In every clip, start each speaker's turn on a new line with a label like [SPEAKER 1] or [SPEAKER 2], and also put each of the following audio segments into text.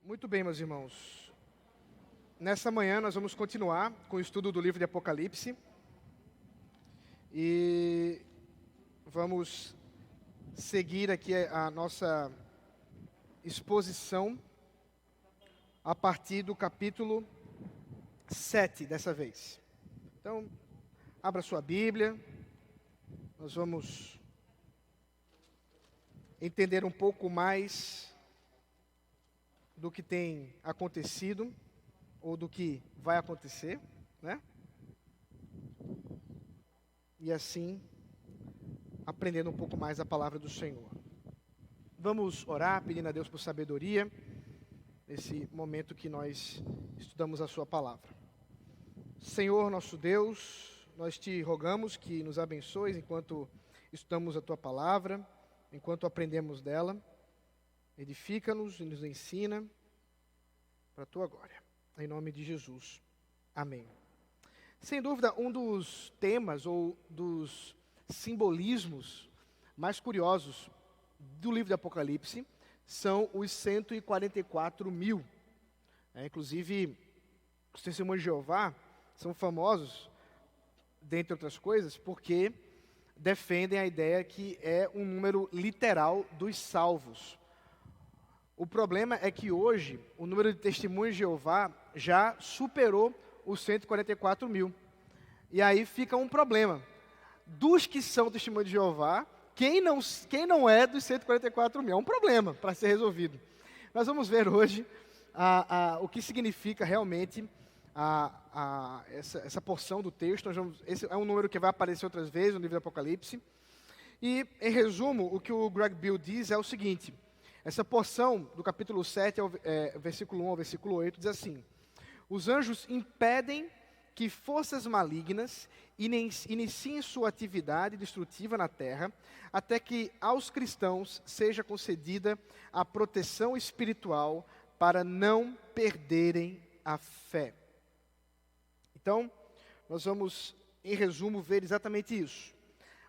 [SPEAKER 1] Muito bem, meus irmãos. Nessa manhã nós vamos continuar com o estudo do livro de Apocalipse. E vamos seguir aqui a nossa exposição a partir do capítulo 7 dessa vez. Então, abra sua Bíblia. Nós vamos entender um pouco mais do que tem acontecido, ou do que vai acontecer, né? E assim, aprendendo um pouco mais a palavra do Senhor. Vamos orar, pedindo a Deus por sabedoria, nesse momento que nós estudamos a sua palavra. Senhor, nosso Deus, nós te rogamos que nos abençoes enquanto estudamos a tua palavra, enquanto aprendemos dela. Edifica-nos e nos ensina para a tua glória. Em nome de Jesus. Amém. Sem dúvida, um dos temas ou dos simbolismos mais curiosos do livro de Apocalipse são os 144 mil. Inclusive, os testemunhos de Jeová são famosos, dentre outras coisas, porque defendem a ideia que é um número literal dos salvos. O problema é que hoje o número de testemunhos de Jeová já superou os 144 mil. E aí fica um problema. Dos que são testemunhos de Jeová, quem não é dos 144 mil? É um problema para ser resolvido. Nós vamos ver hoje o que significa realmente essa porção do texto. Esse é um número que vai aparecer outras vezes no livro do Apocalipse. E, em resumo, o que o Greg Beale diz é o seguinte. Essa porção do capítulo 7, versículo 1 ao versículo 8, diz assim: os anjos impedem que forças malignas iniciem sua atividade destrutiva na terra, até que aos cristãos seja concedida a proteção espiritual para não perderem a fé. Então, nós vamos, em resumo, ver exatamente isso.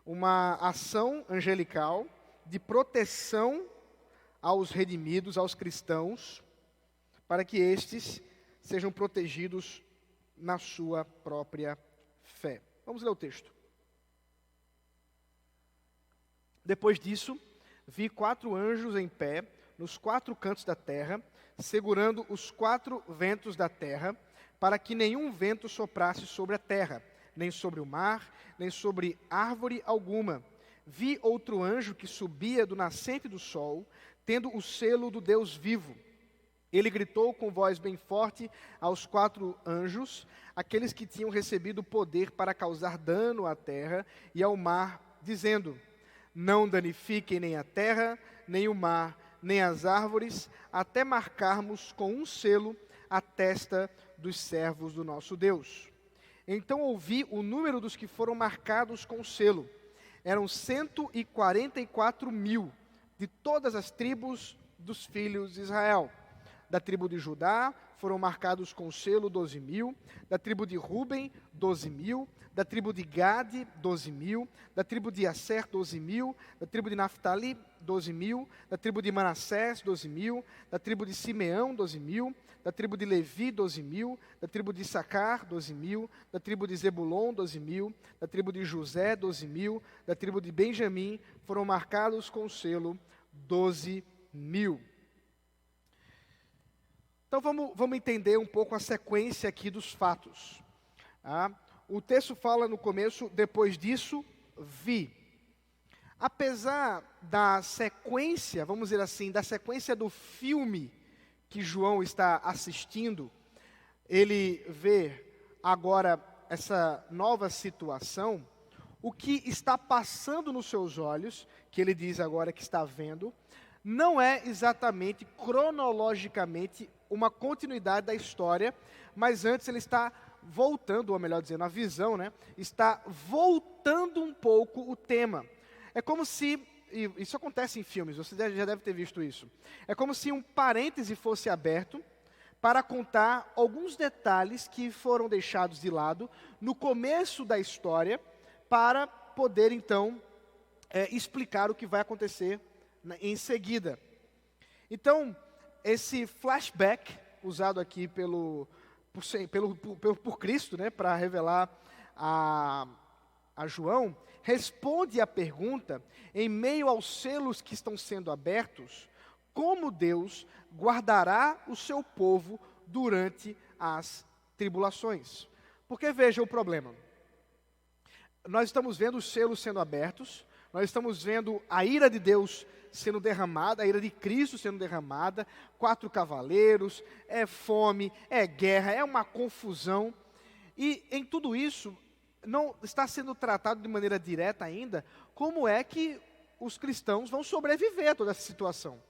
[SPEAKER 1] Uma ação angelical de proteção aos redimidos, aos cristãos, para que estes sejam protegidos na sua própria fé. Vamos ler o texto. Depois disso, vi 4 anjos em pé, nos 4 cantos da terra, segurando os 4 ventos da terra, para que nenhum vento soprasse sobre a terra, nem sobre o mar, nem sobre árvore alguma. Vi outro anjo que subia do nascente do sol, tendo o selo do Deus vivo. Ele gritou com voz bem forte aos 4 anjos, aqueles que tinham recebido poder para causar dano à terra e ao mar, dizendo: não danifiquem nem a terra, nem o mar, nem as árvores, até marcarmos com um selo a testa dos servos do nosso Deus. Então ouvi o número dos que foram marcados com o selo. Eram 144 mil, de todas as tribos dos filhos de Israel. Da tribo de Judá foram marcados com o selo 12 mil, da tribo de Ruben 12 mil, da tribo de Gade 12 mil, da tribo de Asser 12 mil, da tribo de Naftali 12 mil, da tribo de Manassés 12 mil, da tribo de Simeão 12 mil, da tribo de Levi 12 mil, da tribo de Issacar 12 mil, da tribo de Zebulon 12 mil, da tribo de José 12 mil, da tribo de Benjamim foram marcados com o selo 12 mil. Então vamos entender um pouco a sequência aqui dos fatos. O texto fala no começo, depois disso, vi. Apesar da sequência, vamos dizer assim, da sequência do filme que João está assistindo, ele vê agora essa nova situação, o que está passando nos seus olhos, que ele diz agora que está vendo, não é exatamente, cronologicamente, uma continuidade da história, mas antes ele está voltando, ou melhor dizendo, a visão, está voltando um pouco o tema. É como se, e isso acontece em filmes, você já deve ter visto isso, é como se um parêntese fosse aberto para contar alguns detalhes que foram deixados de lado no começo da história, para poder então explicar o que vai acontecer em seguida. Então, esse flashback usado aqui por Cristo, né, para revelar a João, responde à pergunta, em meio aos selos que estão sendo abertos, como Deus guardará o seu povo durante as tribulações. Porque veja o problema. Nós estamos vendo os selos sendo abertos, nós estamos vendo a ira de Deus sendo derramada, a ira de Cristo sendo derramada, 4 cavaleiros, é fome, é guerra, é uma confusão. E em tudo isso, não está sendo tratado de maneira direta ainda, como é que os cristãos vão sobreviver a toda essa situação.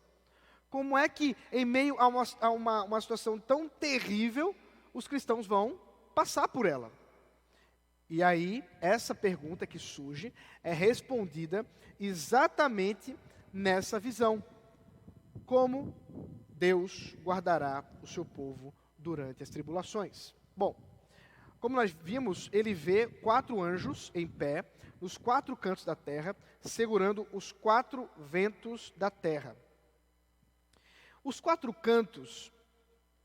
[SPEAKER 1] Como é que, em meio a uma situação tão terrível, os cristãos vão passar por ela? E aí, essa pergunta que surge é respondida exatamente nessa visão. Como Deus guardará o seu povo durante as tribulações? Bom, como nós vimos, ele vê 4 anjos em pé, nos 4 cantos da terra, segurando os 4 ventos da terra. Os 4 cantos,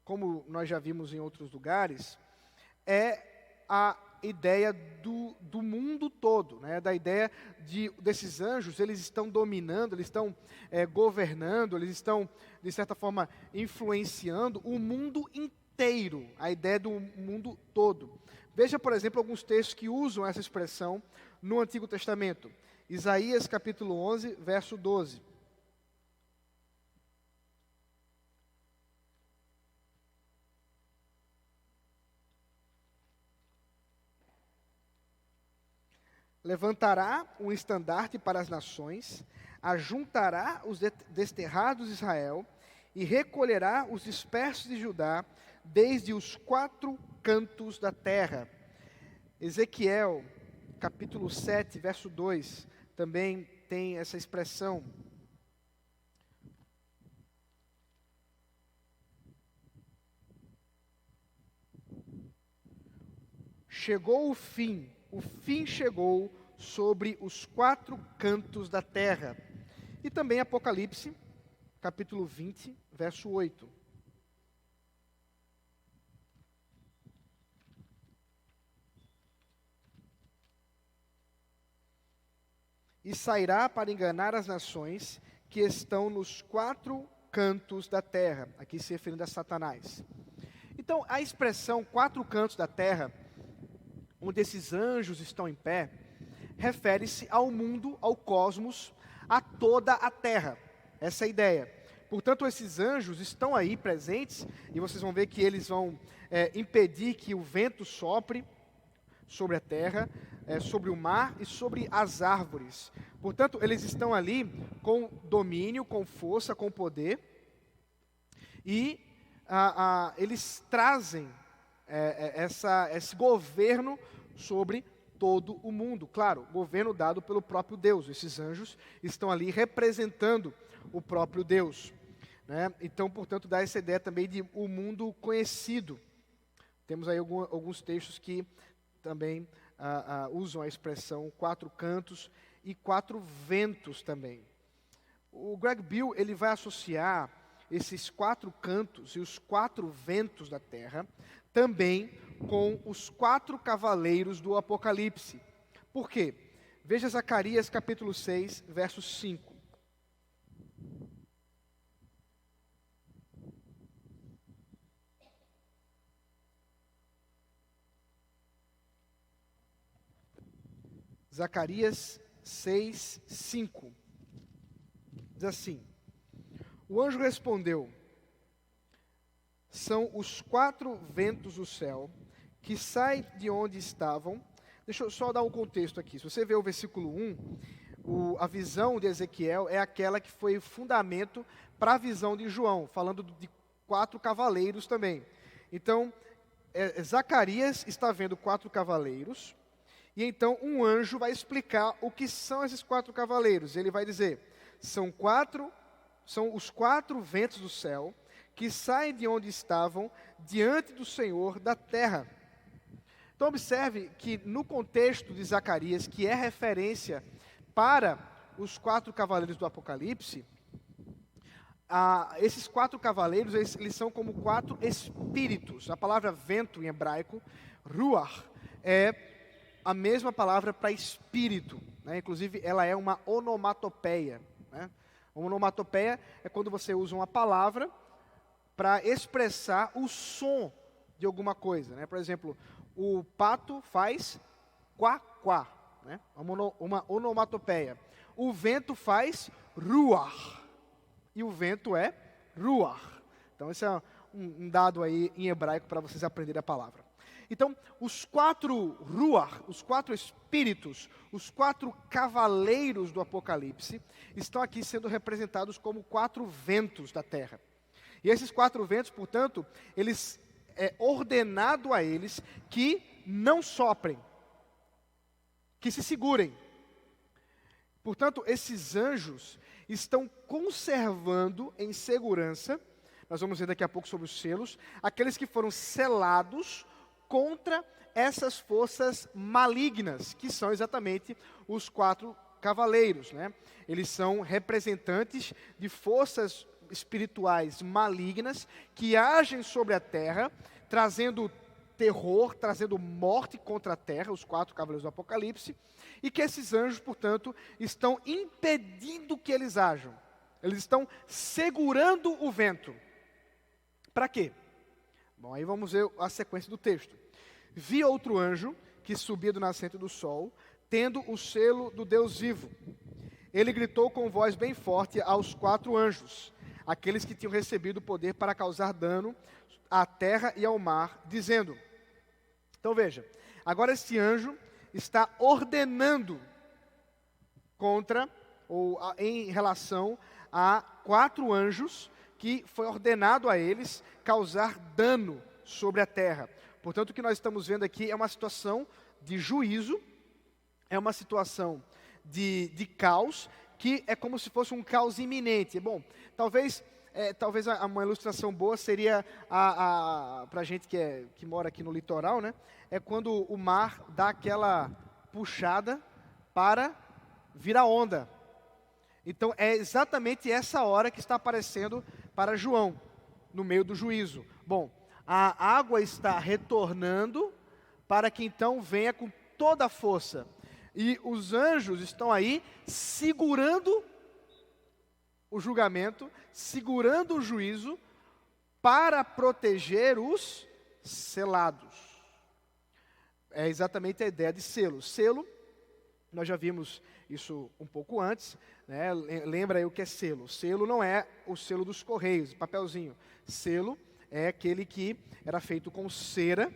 [SPEAKER 1] como nós já vimos em outros lugares, é a ideia do mundo todo, né? Da ideia desses anjos, eles estão dominando, eles estão governando, eles estão, de certa forma, influenciando o mundo inteiro, a ideia do mundo todo. Veja, por exemplo, alguns textos que usam essa expressão no Antigo Testamento. Isaías capítulo 11, verso 12. Levantará um estandarte para as nações, ajuntará os desterrados de Israel e recolherá os dispersos de Judá desde os 4 cantos da terra. Ezequiel, capítulo 7, verso 2, também tem essa expressão. Chegou o fim chegou sobre os 4 cantos da terra. E também Apocalipse, capítulo 20, verso 8. E sairá para enganar as nações que estão nos 4 cantos da terra, aqui se referindo a Satanás. Então, a expressão 4 cantos da terra, onde esses anjos estão em pé, refere-se ao mundo, ao cosmos, a toda a terra. Essa é a ideia. Portanto, esses anjos estão aí presentes, e vocês vão ver que eles vão impedir que o vento sopre sobre a terra, sobre o mar e sobre as árvores. Portanto, eles estão ali com domínio, com força, com poder, e eles trazem esse governo sobre todo o mundo. Claro, governo dado pelo próprio Deus. Esses anjos estão ali representando o próprio Deus, né? Então, portanto, dá essa ideia também de o mundo conhecido. Temos aí alguns textos que também usam a expressão 4 cantos e 4 ventos também. O Greg Beale, ele vai associar esses 4 cantos e os 4 ventos da terra também com os 4 cavaleiros do Apocalipse. Por quê? Veja Zacarias capítulo 6, verso 5. Zacarias 6, 5. Diz assim: o anjo respondeu: são os 4 ventos do céu que saem de onde estavam. Deixa eu só dar um contexto aqui. Se você ver o versículo 1, a visão de Ezequiel é aquela que foi fundamento para a visão de João, falando de 4 cavaleiros também. Então, Zacarias está vendo 4 cavaleiros, e então um anjo vai explicar o que são esses 4 cavaleiros. Ele vai dizer: são os 4 ventos do céu que saem de onde estavam diante do Senhor da terra. Então observe que no contexto de Zacarias, que é referência para os 4 cavaleiros do Apocalipse, esses 4 cavaleiros, eles são como 4 espíritos. A palavra vento em hebraico, ruach, é a mesma palavra para espírito, né? Inclusive, ela é uma onomatopeia, né? Uma onomatopeia é quando você usa uma palavra para expressar o som de alguma coisa, né? Por exemplo, o pato faz quá, quá, né? Uma onomatopeia. O vento faz ruach, e o vento é ruach. Então, esse é um dado aí em hebraico para vocês aprenderem a palavra. Então, os 4 ruach, os 4 espíritos, os 4 cavaleiros do Apocalipse, estão aqui sendo representados como 4 ventos da terra. E esses 4 ventos, portanto, é ordenado a eles que não soprem, que se segurem. Portanto, esses anjos estão conservando em segurança, nós vamos ver daqui a pouco sobre os selos, aqueles que foram selados contra essas forças malignas, que são exatamente os 4 cavaleiros, né? Eles são representantes de forças espirituais malignas que agem sobre a terra, trazendo terror, trazendo morte contra a terra, os 4 cavaleiros do Apocalipse, e que esses anjos, portanto, estão impedindo que eles ajam. Eles estão segurando o vento. Para quê? Bom, aí vamos ver a sequência do texto. Vi outro anjo que subia do nascente do sol, tendo o selo do Deus vivo. Ele gritou com voz bem forte aos 4 anjos, aqueles que tinham recebido o poder para causar dano à terra e ao mar, dizendo... Então veja, agora esse anjo está ordenando em relação a 4 anjos que foi ordenado a eles causar dano sobre a terra. Portanto, o que nós estamos vendo aqui é uma situação de juízo, é uma situação de caos, que é como se fosse um caos iminente. Bom, talvez uma ilustração boa seria para a gente que mora aqui no litoral, né? É quando o mar dá aquela puxada para virar onda. Então, é exatamente essa hora que está aparecendo para João, no meio do juízo. Bom, a água está retornando para que então venha com toda a força. E os anjos estão aí segurando o julgamento, segurando o juízo para proteger os selados. É exatamente a ideia de selo. Selo, nós já vimos isso um pouco antes, né? Lembra aí o que é selo. Selo não é o selo dos correios, papelzinho. Selo é aquele que era feito com cera,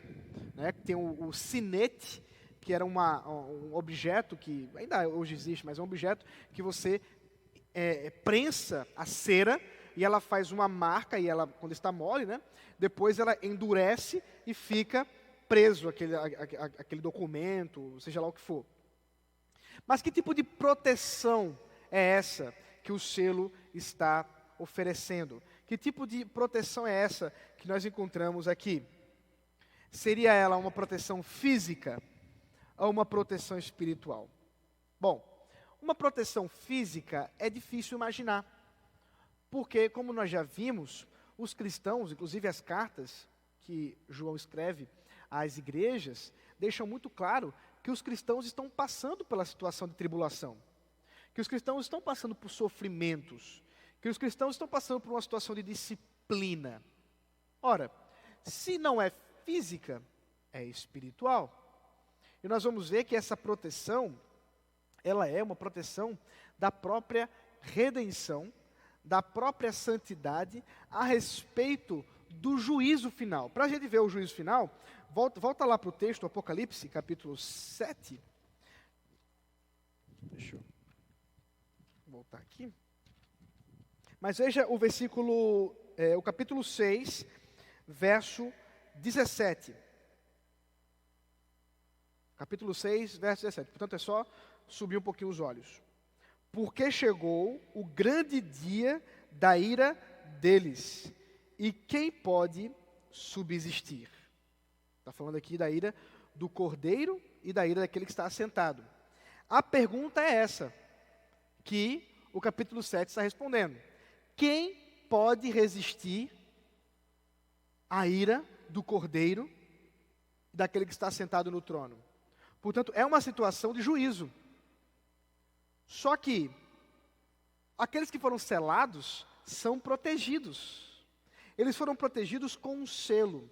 [SPEAKER 1] né? Tem o sinete, que era um objeto que ainda hoje existe, mas é um objeto que você prensa a cera e ela faz uma marca, e ela, quando está mole, né? Depois ela endurece e fica preso aquele documento, seja lá o que for. Mas que tipo de proteção é essa que o selo está oferecendo? Que tipo de proteção é essa que nós encontramos aqui? Seria ela uma proteção física ou uma proteção espiritual? Bom, uma proteção física é difícil imaginar, porque, como nós já vimos, os cristãos, inclusive as cartas que João escreve às igrejas, deixam muito claro que os cristãos estão passando pela situação de tribulação, que os cristãos estão passando por sofrimentos, que os cristãos estão passando por uma situação de disciplina. Ora, se não é física, é espiritual. E nós vamos ver que essa proteção, ela é uma proteção da própria redenção, da própria santidade, a respeito do juízo final. Para a gente ver o juízo final, volta lá para o texto, Apocalipse, capítulo 7. Deixa eu voltar aqui. Mas veja o versículo, o capítulo 6, verso 17. Capítulo 6, verso 17. Portanto, é só subir um pouquinho os olhos. Porque chegou o grande dia da ira deles, e quem pode subsistir? Está falando aqui da ira do cordeiro e da ira daquele que está assentado. A pergunta é essa, que o capítulo 7 está respondendo. Quem pode resistir à ira do Cordeiro e daquele que está sentado no trono? Portanto, é uma situação de juízo. Só que aqueles que foram selados são protegidos. Eles foram protegidos com um selo,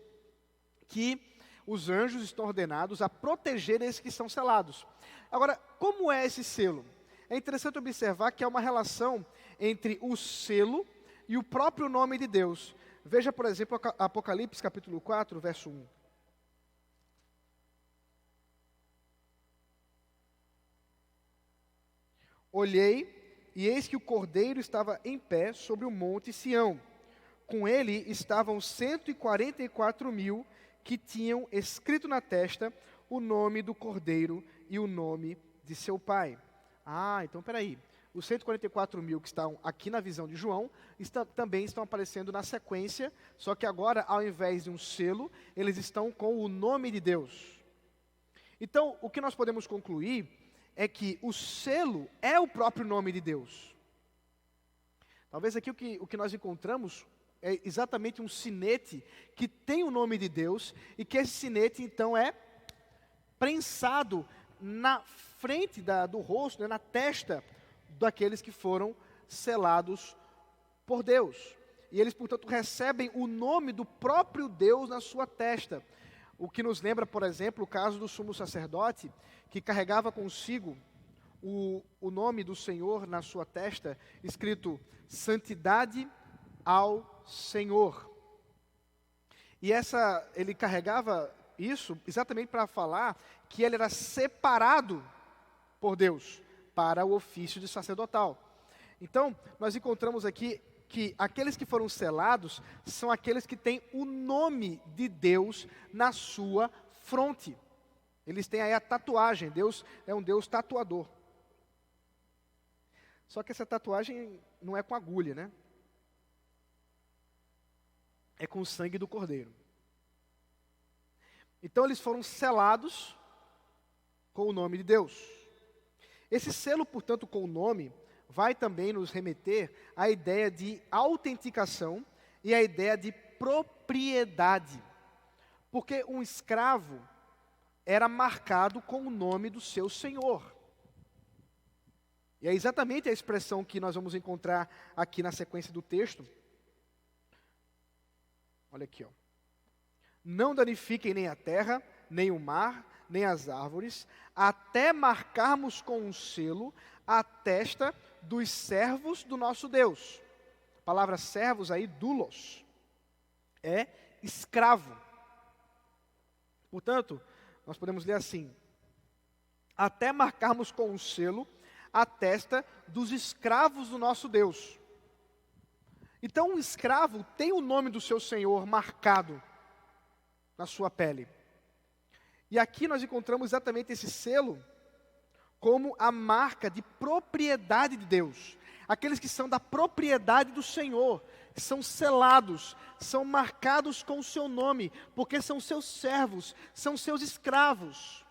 [SPEAKER 1] que os anjos estão ordenados a proteger esses que são selados. Agora, como é esse selo? É interessante observar que há uma relação entre o selo e o próprio nome de Deus. Veja, por exemplo, Apocalipse capítulo 4, verso 1. Olhei, e eis que o Cordeiro estava em pé sobre o monte Sião. Com ele estavam 144.000 que tinham escrito na testa o nome do Cordeiro e o nome de seu pai. Então peraí. Os 144.000 que estão aqui na visão de João, também estão aparecendo na sequência, só que agora, ao invés de um selo, eles estão com o nome de Deus. Então, o que nós podemos concluir é que o selo é o próprio nome de Deus. Talvez aqui o que nós encontramos é exatamente um sinete que tem o nome de Deus, e que esse sinete, então, é prensado na frente do rosto, na testa daqueles que foram selados por Deus. E eles, portanto, recebem o nome do próprio Deus na sua testa. O que nos lembra, por exemplo, o caso do sumo sacerdote, que carregava consigo o nome do Senhor na sua testa, escrito Santidade ao Senhor. E ele carregava isso exatamente para falar que ele era separado por Deus para o ofício de sacerdotal. Então, nós encontramos aqui que aqueles que foram selados são aqueles que têm o nome de Deus na sua fronte. Eles têm aí a tatuagem. Deus é um Deus tatuador. Só que essa tatuagem não é com agulha, né? É com o sangue do Cordeiro. Então eles foram selados com o nome de Deus. Esse selo, portanto, com o nome, vai também nos remeter à ideia de autenticação e à ideia de propriedade. Porque um escravo era marcado com o nome do seu senhor. E é exatamente a expressão que nós vamos encontrar aqui na sequência do texto. Olha aqui, ó. Não danifiquem nem a terra, nem o mar, nem as árvores, até marcarmos com um selo a testa dos servos do nosso Deus. A palavra servos aí, doulos, é escravo. Portanto, nós podemos ler assim: até marcarmos com um selo a testa dos escravos do nosso Deus. Então, um escravo tem o nome do seu senhor marcado na sua pele. E aqui nós encontramos exatamente esse selo como a marca de propriedade de Deus. Aqueles que são da propriedade do Senhor, são selados, são marcados com o seu nome, porque são seus servos, são seus escravos.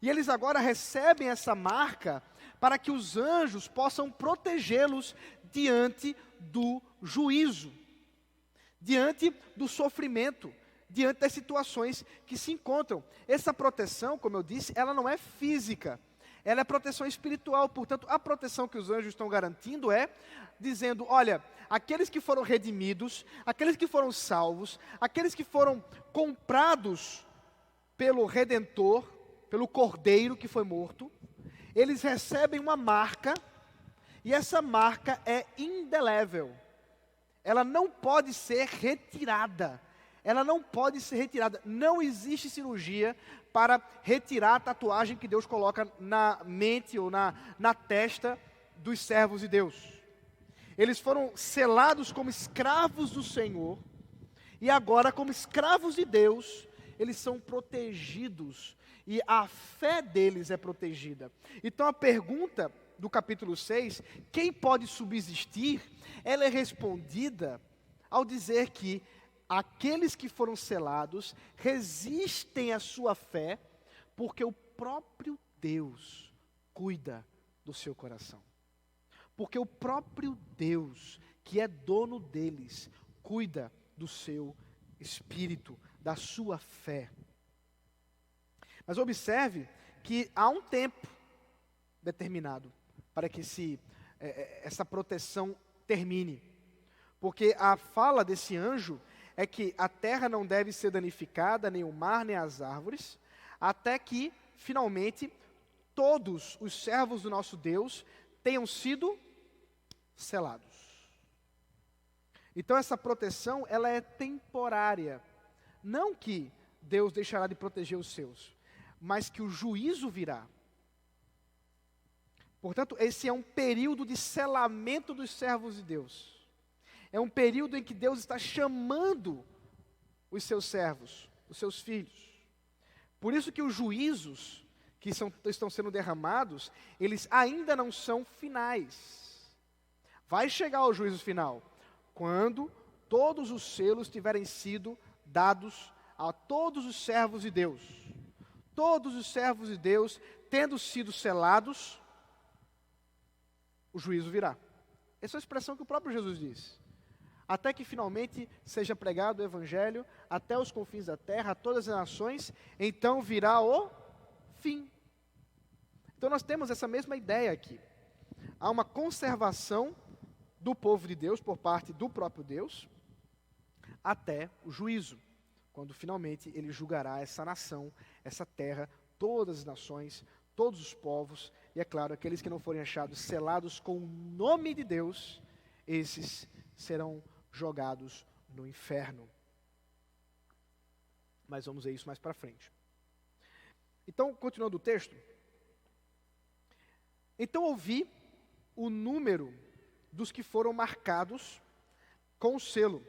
[SPEAKER 1] E eles agora recebem essa marca para que os anjos possam protegê-los diante do juízo, diante do sofrimento, diante das situações que se encontram. Essa proteção, como eu disse, ela não é física, ela é proteção espiritual. Portanto, a proteção que os anjos estão garantindo é dizendo: olha, aqueles que foram redimidos, aqueles que foram salvos, aqueles que foram comprados pelo Redentor, pelo Cordeiro que foi morto, eles recebem uma marca, e essa marca é indelével. Ela não pode ser retirada. Ela não pode ser retirada. Não existe cirurgia para retirar a tatuagem que Deus coloca na mente ou na testa dos servos de Deus. Eles foram selados como escravos do Senhor, e agora, como escravos de Deus, eles são protegidos, e a fé deles é protegida. Então a pergunta do capítulo 6, quem pode subsistir, ela é respondida ao dizer que aqueles que foram selados resistem à sua fé, porque o próprio Deus cuida do seu coração. Porque o próprio Deus que é dono deles, cuida do seu espírito, da sua fé. Mas observe que há um tempo determinado para que essa proteção termine. Porque a fala desse anjo é que a terra não deve ser danificada, nem o mar, nem as árvores, até que, finalmente, todos os servos do nosso Deus tenham sido selados. Então essa proteção, ela é temporária. Não que Deus deixará de proteger os seus, mas que o juízo virá. Portanto, esse é um período de selamento dos servos de Deus. É um período em que Deus está chamando os seus servos, os seus filhos. Por isso que os juízos que estão sendo derramados, eles ainda não são finais. Vai chegar o juízo final, quando todos os selos tiverem sido dados a todos os servos de Deus. Todos os servos de Deus, tendo sido selados, o juízo virá. Essa é a expressão que o próprio Jesus diz. Até que finalmente seja pregado o Evangelho até os confins da terra, a todas as nações, então virá o fim. Então nós temos essa mesma ideia aqui. Há uma conservação do povo de Deus por parte do próprio Deus, até o juízo, quando finalmente ele julgará essa nação, essa terra, todas as nações, todos os povos, e é claro, aqueles que não forem achados selados com o nome de Deus, esses serão jogados no inferno. Mas vamos ver isso mais para frente. Então, continuando o texto. Então ouvi o número dos que foram marcados com o selo.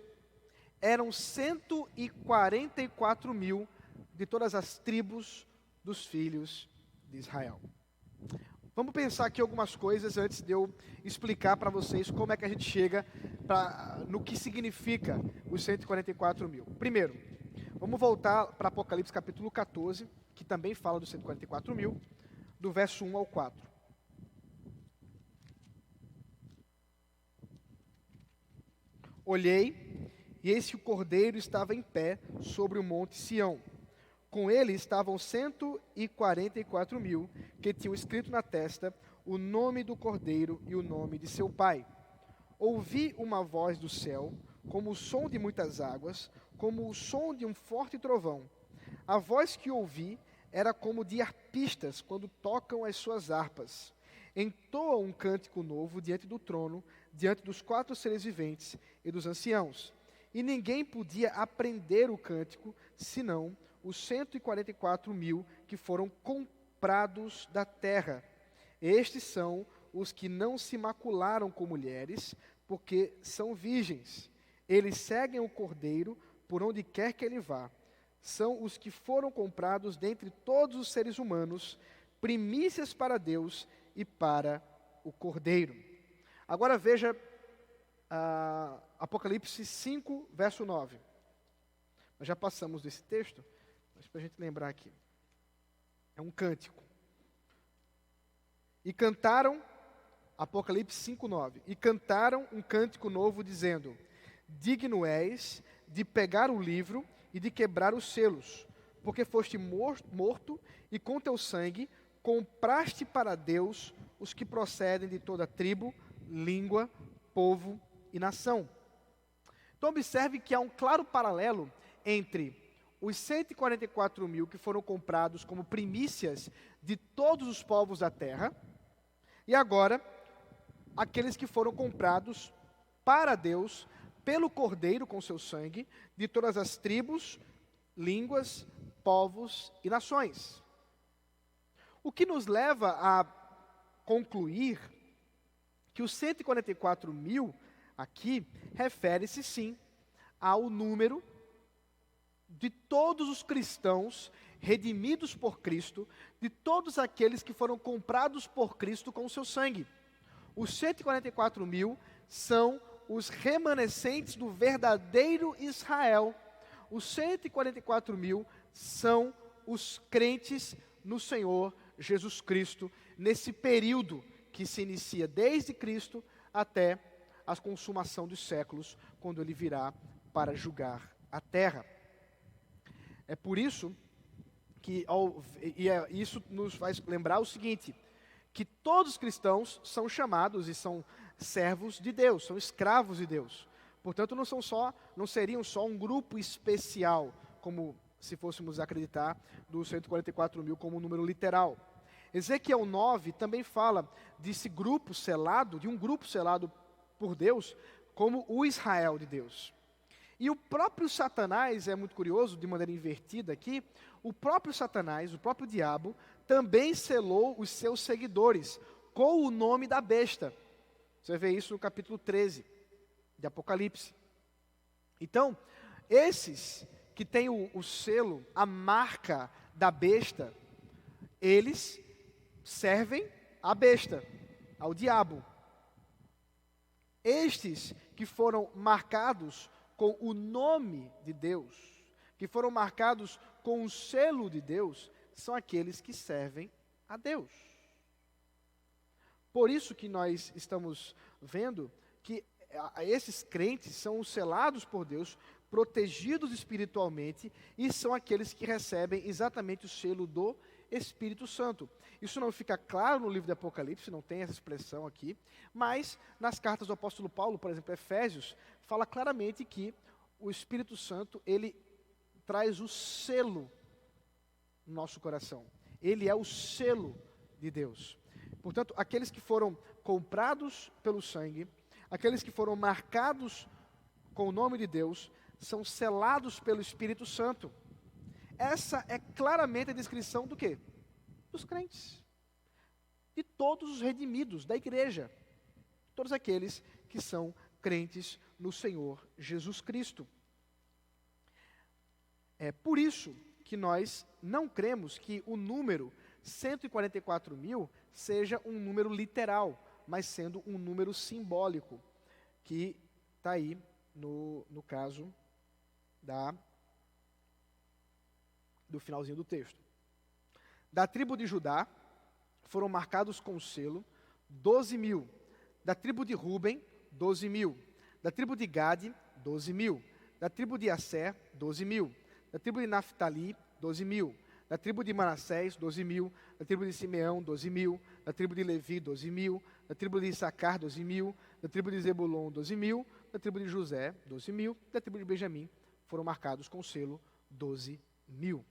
[SPEAKER 1] Eram 144 mil de todas as tribos dos filhos de Israel. Vamos pensar aqui algumas coisas antes de eu explicar para vocês como é que a gente chega no que significa os 144 mil. Primeiro, vamos voltar para Apocalipse capítulo 14, que também fala dos 144 mil, do verso 1 ao 4. Olhei, e eis que o Cordeiro estava em pé sobre o monte Sião. Com ele estavam 144 mil, que tinham escrito na testa o nome do Cordeiro e o nome de seu pai. Ouvi uma voz do céu, como o som de muitas águas, como o som de um forte trovão. A voz que ouvi era como de arpistas quando tocam as suas harpas. Entoam um cântico novo diante do trono, diante dos 4 seres viventes e dos anciãos. E ninguém podia aprender o cântico, senão os 144 mil que foram comprados da terra. Estes são os que não se macularam com mulheres, porque são virgens. Eles seguem o Cordeiro por onde quer que ele vá. São os que foram comprados dentre todos os seres humanos, primícias para Deus e para o Cordeiro. Agora veja Apocalipse 5, verso 9. Nós já passamos desse texto, mas para a gente lembrar aqui. É um cântico. E cantaram, Apocalipse 5, 9. E cantaram um cântico novo, dizendo: digno és de pegar o livro e de quebrar os selos, porque foste morto e com teu sangue compraste para Deus os que procedem de toda tribo, língua, povo e nação. Então observe que há um claro paralelo entre os 144 mil que foram comprados como primícias de todos os povos da terra, e agora aqueles que foram comprados para Deus, pelo Cordeiro com seu sangue, de todas as tribos, línguas, povos e nações. O que nos leva a concluir que os 144 mil aqui refere-se sim ao número de todos os cristãos redimidos por Cristo, de todos aqueles que foram comprados por Cristo com o seu sangue. Os 144 mil são os remanescentes do verdadeiro Israel. Os 144 mil são os crentes no Senhor Jesus Cristo, nesse período que se inicia desde Cristo até a consumação dos séculos, quando ele virá para julgar a terra. É por isso que isso nos faz lembrar o seguinte, que todos os cristãos são chamados e são servos de Deus, são escravos de Deus. Portanto, não seriam só um grupo especial, como se fôssemos acreditar dos 144 mil como um número literal. Ezequiel 9 também fala desse grupo selado, de um grupo selado por Deus, como o Israel de Deus. E o próprio Satanás, é muito curioso, de maneira invertida aqui, o próprio Satanás, o próprio diabo, também selou os seus seguidores com o nome da besta. Você vê isso no capítulo 13 de Apocalipse. Então, esses que têm o selo, a marca da besta, eles servem à besta, ao diabo. Estes que foram marcados com o nome de Deus, que foram marcados com o selo de Deus, são aqueles que servem a Deus. Por isso que nós estamos vendo que esses crentes são os selados por Deus, protegidos espiritualmente, e são aqueles que recebem exatamente o selo do Espírito Santo. Isso não fica claro no livro de Apocalipse, não tem essa expressão aqui, mas nas cartas do apóstolo Paulo, por exemplo, Efésios, fala claramente que o Espírito Santo, ele traz o selo no nosso coração. Ele é o selo de Deus. Portanto, aqueles que foram comprados pelo sangue, aqueles que foram marcados com o nome de Deus, são selados pelo Espírito Santo. Essa é claramente a descrição do quê? Dos crentes. De todos os redimidos da igreja. Todos aqueles que são crentes no Senhor Jesus Cristo. É por isso que nós não cremos que o número 144 mil seja um número literal, mas sendo um número simbólico, que está aí no caso do finalzinho do texto. Da tribo de Judá foram marcados com o selo 12 mil. Da tribo de Ruben, 12 mil. Da tribo de Gade, 12 mil. Da tribo de Asser, 12 mil. Da tribo de Naftali, 12 mil. Da tribo de Manassés, 12 mil. Da tribo de Simeão, 12 mil. Da tribo de Levi, 12 mil. Da tribo de Issacar, 12 mil. Da tribo de Zebulon, 12 mil. Da tribo de José, 12 mil. Da tribo de Benjamim, foram marcados com o selo 12 mil.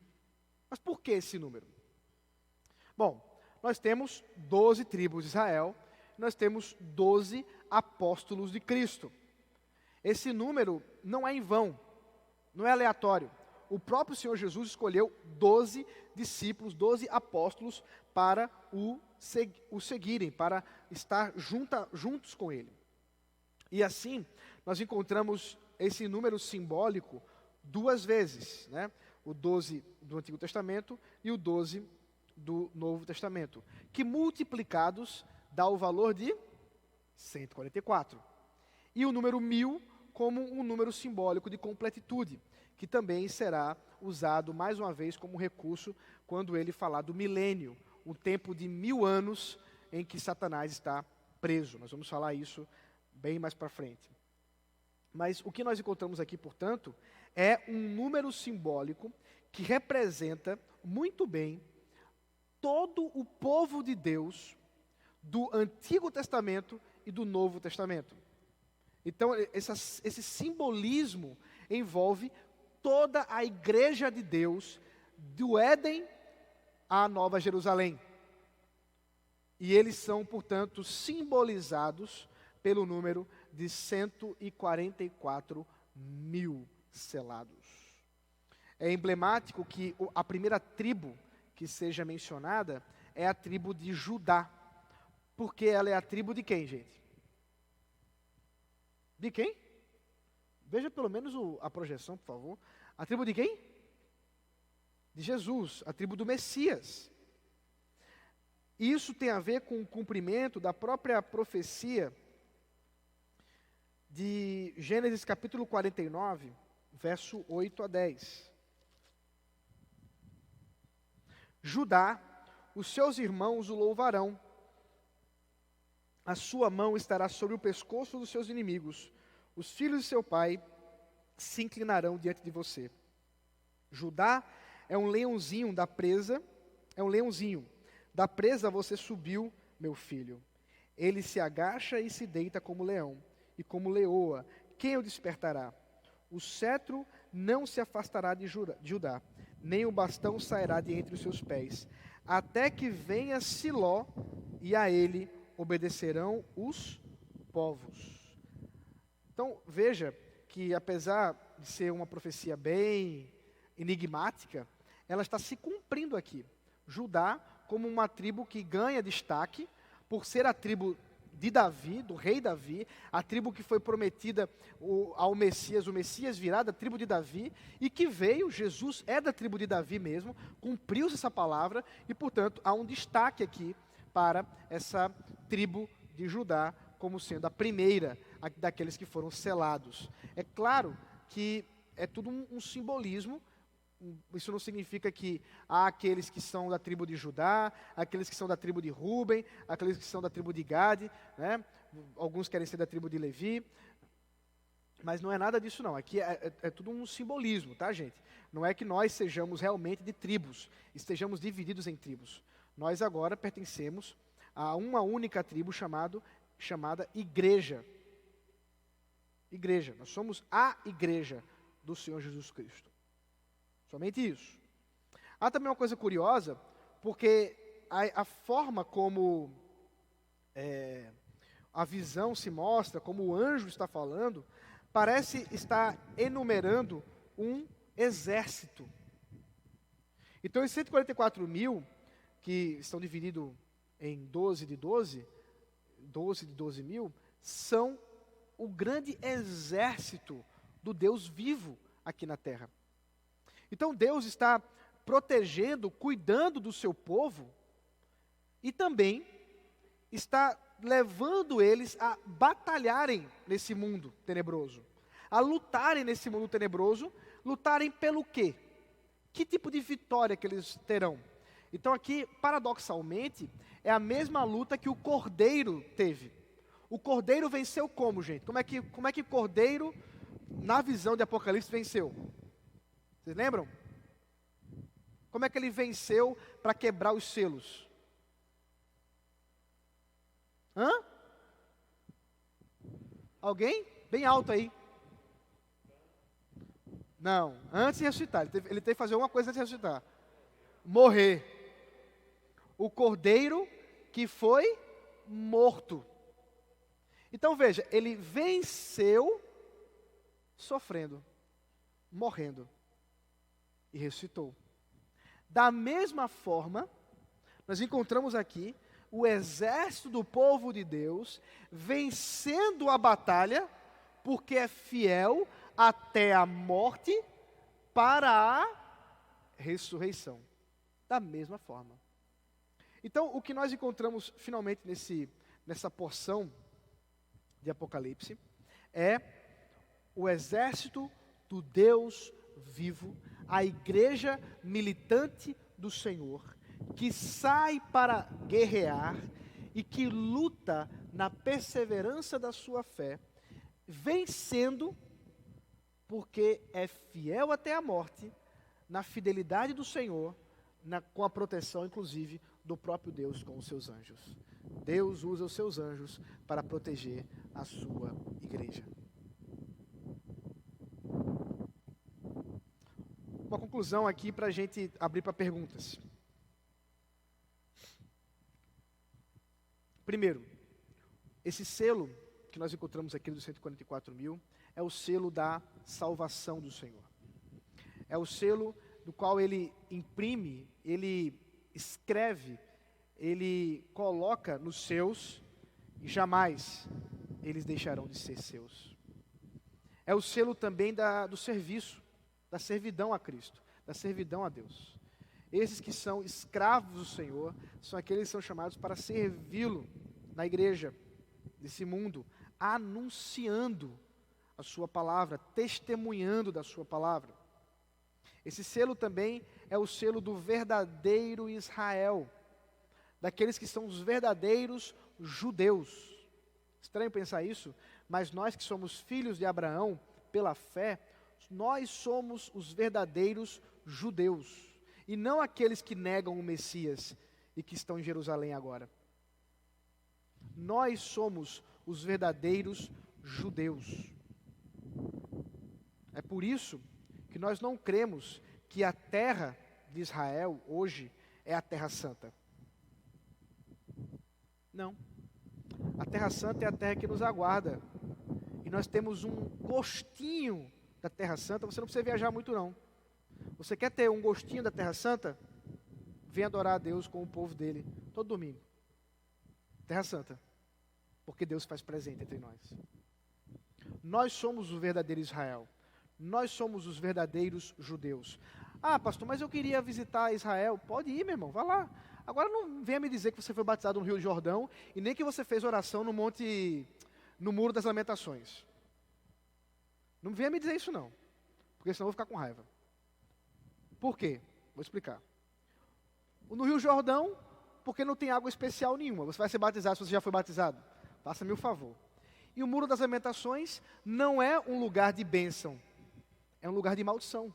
[SPEAKER 1] Mas por que esse número? Bom, nós temos 12 tribos de Israel, nós temos 12 apóstolos de Cristo. Esse número não é em vão, não é aleatório. O próprio Senhor Jesus escolheu 12 discípulos, 12 apóstolos para o seguirem, para estar juntos com ele. E assim, nós encontramos esse número simbólico duas vezes, né? O 12 do Antigo Testamento e o 12 do Novo Testamento, que multiplicados dá o valor de 144. E o número 1000 como um número simbólico de completitude, que também será usado mais uma vez como recurso quando ele falar do milênio, um tempo de 1000 anos em que Satanás está preso. Nós vamos falar isso bem mais para frente. Mas o que nós encontramos aqui, portanto, é um número simbólico que representa muito bem todo o povo de Deus do Antigo Testamento e do Novo Testamento. Então, esse simbolismo envolve toda a igreja de Deus, do Éden à Nova Jerusalém. E eles são, portanto, simbolizados pelo número de 144 mil selados. É emblemático que a primeira tribo que seja mencionada é a tribo de Judá. Porque ela é a tribo de quem, gente? De quem? Veja pelo menos a projeção, por favor. A tribo de quem? De Jesus, a tribo do Messias. E isso tem a ver com o cumprimento da própria profecia de Gênesis capítulo 49, verso 8 a 10. Judá, os seus irmãos o louvarão. a sua mão estará sobre o pescoço dos seus inimigos. Os filhos de seu pai se inclinarão diante de você. Judá é um leãozinho da presa, é um leãozinho. Da presa você subiu, meu filho. Ele se agacha e se deita como leão, e como leoa. Quem o despertará? O cetro não se afastará de Judá, nem o bastão sairá de entre os seus pés, até que venha Siló, e a ele obedecerão os povos. Então, veja que apesar de ser uma profecia bem enigmática, ela está se cumprindo aqui. Judá, como uma tribo que ganha destaque, por ser a tribo de Davi, do rei Davi, a tribo que foi prometida ao Messias, o Messias virá da tribo de Davi, e que veio, Jesus é da tribo de Davi mesmo, cumpriu-se essa palavra, e portanto há um destaque aqui para essa tribo de Judá, como sendo a primeira daqueles que foram selados. É claro que é tudo um simbolismo. Isso não significa que há aqueles que são da tribo de Judá, aqueles que são da tribo de Ruben, aqueles que são da tribo de Gade, né? Alguns querem ser da tribo de Levi, mas não é nada disso não. Aqui é tudo um simbolismo, tá, gente? Não é que nós sejamos realmente de tribos, estejamos divididos em tribos. Nós agora pertencemos a uma única tribo chamada igreja. Igreja, nós somos a igreja do Senhor Jesus Cristo. Somente isso. Há também uma coisa curiosa, porque a forma como a visão se mostra, como o anjo está falando, parece estar enumerando um exército. Então, os 144 mil, que estão divididos em 12 de 12 mil, são o grande exército do Deus vivo aqui na terra. Então Deus está protegendo, cuidando do seu povo e também está levando eles a batalharem nesse mundo tenebroso, a lutarem nesse mundo tenebroso. Lutarem pelo quê? Que tipo de vitória que eles terão? Então aqui, paradoxalmente, é a mesma luta que o cordeiro teve. O cordeiro venceu como, gente? Como é que o cordeiro, na visão de Apocalipse, venceu? Vocês lembram? Como é que ele venceu para quebrar os selos? Hã? Alguém? Bem alto aí. Não, antes de ressuscitar. Ele teve que fazer uma coisa antes de ressuscitar. Morrer. O cordeiro que foi morto. Então veja, ele venceu sofrendo, morrendo. E ressuscitou. Da mesma forma, nós encontramos aqui o exército do povo de Deus vencendo a batalha, porque é fiel até a morte para a ressurreição. Da mesma forma. Então, o que nós encontramos finalmente nessa porção de Apocalipse é o exército do Deus vivo, a igreja militante do Senhor, que sai para guerrear e que luta na perseverança da sua fé, vencendo, porque é fiel até a morte, na fidelidade do Senhor, com a proteção, inclusive, do próprio Deus com os seus anjos. Deus usa os seus anjos para proteger a sua igreja. Uma conclusão aqui para a gente abrir para perguntas. Primeiro, esse selo que nós encontramos aqui dos 144 mil é o selo da salvação do Senhor. É o selo do qual ele imprime, ele escreve, ele coloca nos seus e jamais eles deixarão de ser seus. É o selo também do serviço, da servidão a Cristo, da servidão a Deus. Esses que são escravos do Senhor, são aqueles que são chamados para servi-lo na igreja, desse mundo, anunciando a sua palavra, testemunhando da sua palavra. Esse selo também é o selo do verdadeiro Israel, daqueles que são os verdadeiros judeus. Estranho pensar isso, mas nós que somos filhos de Abraão, pela fé, nós somos os verdadeiros judeus, e não aqueles que negam o Messias e que estão em Jerusalém agora. Nós somos os verdadeiros judeus. É por isso que nós não cremos que a terra de Israel hoje é a Terra Santa. Não. A Terra Santa é a terra que nos aguarda. E nós temos um gostinho da Terra Santa. Você não precisa viajar muito, não. Você quer ter um gostinho da Terra Santa? Venha adorar a Deus com o povo dele, todo domingo. Terra Santa. Porque Deus faz presente entre nós. Nós somos o verdadeiro Israel. Nós somos os verdadeiros judeus. Ah, pastor, mas eu queria visitar Israel. Pode ir, meu irmão, vá lá. Agora não venha me dizer que você foi batizado no Rio Jordão e nem que você fez oração no Muro das Lamentações. Não venha me dizer isso não, porque senão eu vou ficar com raiva. Por quê? Vou explicar. No Rio Jordão, porque não tem água especial nenhuma. Você vai ser batizado se você já foi batizado? Faça-me o favor. E o Muro das Lamentações não é um lugar de bênção, é um lugar de maldição.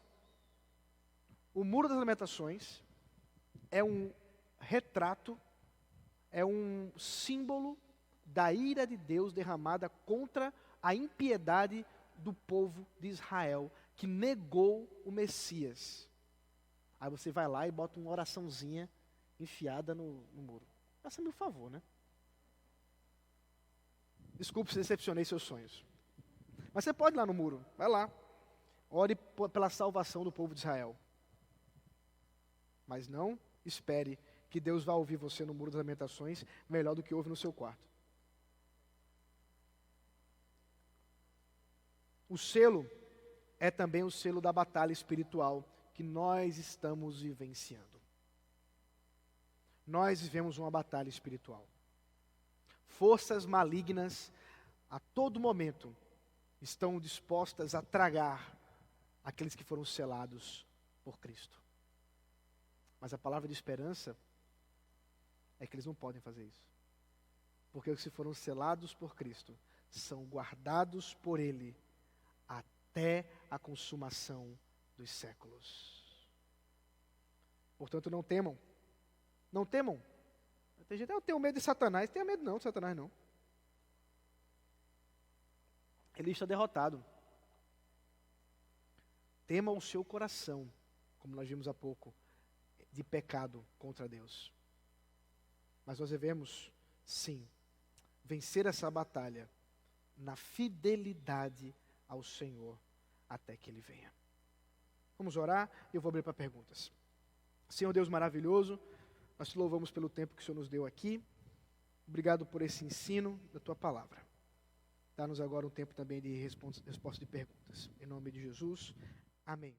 [SPEAKER 1] O Muro das Lamentações é um retrato, é um símbolo da ira de Deus derramada contra a impiedade do povo de Israel, que negou o Messias. Aí você vai lá e bota uma oraçãozinha enfiada no muro. Faça-me o favor, né? Desculpe se decepcionei seus sonhos. Mas você pode ir lá no muro, vai lá. Ore pela salvação do povo de Israel. Mas não espere que Deus vá ouvir você no Muro das Lamentações melhor do que ouve no seu quarto. O selo é também o selo da batalha espiritual que nós estamos vivenciando. Nós vivemos uma batalha espiritual. Forças malignas, a todo momento, estão dispostas a tragar aqueles que foram selados por Cristo. Mas a palavra de esperança é que eles não podem fazer isso. Porque os que foram selados por Cristo são guardados por Ele até a consumação dos séculos. Portanto, não temam. Não temam. Tem gente, eu tenho medo de Satanás. Não tenha medo não de Satanás, não. Ele está derrotado. Tema o seu coração, como nós vimos há pouco, de pecado contra Deus. Mas nós devemos, sim, vencer essa batalha na fidelidade ao Senhor até que Ele venha. Vamos orar e eu vou abrir para perguntas. Senhor Deus maravilhoso, nós te louvamos pelo tempo que o Senhor nos deu aqui. Obrigado por esse ensino da Tua palavra. Dá-nos agora um tempo também de resposta de perguntas. Em nome de Jesus, amém.